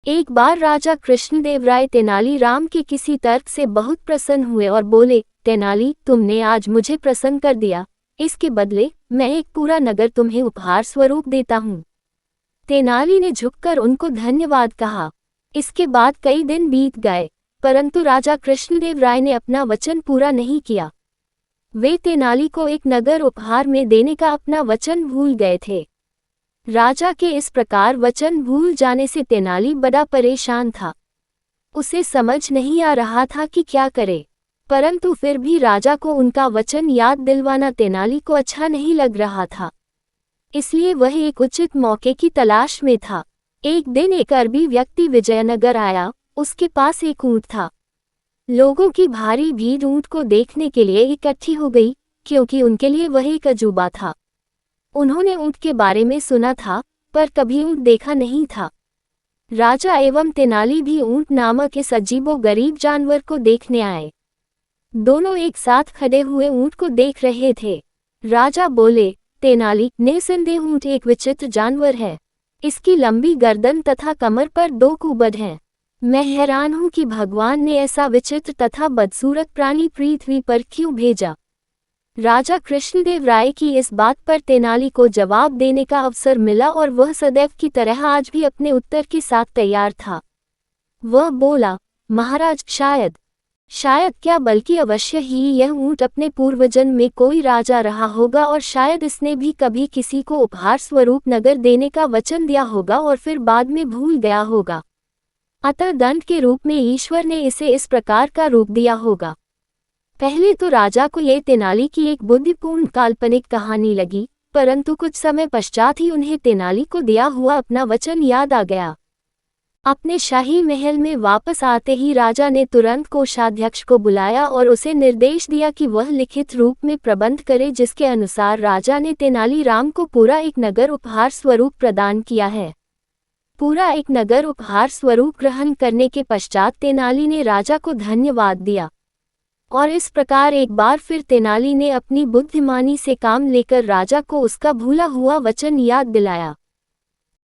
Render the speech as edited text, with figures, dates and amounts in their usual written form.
एक बार राजा कृष्णदेव राय तेनालीराम के किसी तर्क से बहुत प्रसन्न हुए और बोले, तेनाली, तुमने आज मुझे प्रसन्न कर दिया। इसके बदले मैं एक पूरा नगर तुम्हें उपहार स्वरूप देता हूँ। तेनाली ने झुककर उनको धन्यवाद कहा। इसके बाद कई दिन बीत गए, परंतु राजा कृष्णदेव राय ने अपना वचन पूरा नहीं किया। वे तेनाली को एक नगर उपहार में देने का अपना वचन भूल गए थे। राजा के इस प्रकार वचन भूल जाने से तेनाली बड़ा परेशान था। उसे समझ नहीं आ रहा था कि क्या करे, परंतु फिर भी राजा को उनका वचन याद दिलवाना तेनाली को अच्छा नहीं लग रहा था। इसलिए वह एक उचित मौके की तलाश में था। एक दिन एक अरबी व्यक्ति विजयनगर आया। उसके पास एक ऊंट था। लोगों की भारी भीड़ ऊंट को देखने के लिए इकट्ठी हो गई, क्योंकि उनके लिए वह एक अजूबा था। उन्होंने ऊंट के बारे में सुना था, पर कभी ऊंट देखा नहीं था। राजा एवं तेनाली भी ऊंट नामक इस अजीबो-गरीब जानवर को देखने आए। दोनों एक साथ खड़े हुए ऊंट को देख रहे थे। राजा बोले, तेनाली, निस्संदेह ऊंट एक विचित्र जानवर है। इसकी लंबी गर्दन तथा कमर पर 2 कुबड़ हैं। मैं हैरान हूं कि भगवान ने ऐसा विचित्र तथा बदसूरत प्राणी पृथ्वी पर क्यों भेजा। राजा कृष्णदेव राय की इस बात पर तेनाली को जवाब देने का अवसर मिला और वह सदैव की तरह आज भी अपने उत्तर के साथ तैयार था। वह बोला, महाराज, शायद क्या बल्कि अवश्य ही यह ऊंट अपने पूर्वजन्म में कोई राजा रहा होगा और शायद इसने भी कभी किसी को उपहार स्वरूप नगर देने का वचन दिया होगा और फिर बाद में भूल गया होगा। अतः दंड के रूप में ईश्वर ने इसे इस प्रकार का रूप दिया होगा। पहले तो राजा को यह तेनाली की एक बुद्धिपूर्ण काल्पनिक कहानी लगी, परंतु कुछ समय पश्चात ही उन्हें तेनाली को दिया हुआ अपना वचन याद आ गया। अपने शाही महल में वापस आते ही राजा ने तुरंत कोषाध्यक्ष को बुलाया और उसे निर्देश दिया कि वह लिखित रूप में प्रबंध करे, जिसके अनुसार राजा ने तेनालीराम को पूरा एक नगर उपहार स्वरूप प्रदान किया है। पूरा एक नगर उपहार स्वरूप ग्रहण करने के पश्चात तेनाली ने राजा को धन्यवाद दिया और इस प्रकार एक बार फिर तेनाली ने अपनी बुद्धिमानी से काम लेकर राजा को उसका भूला हुआ वचन याद दिलाया।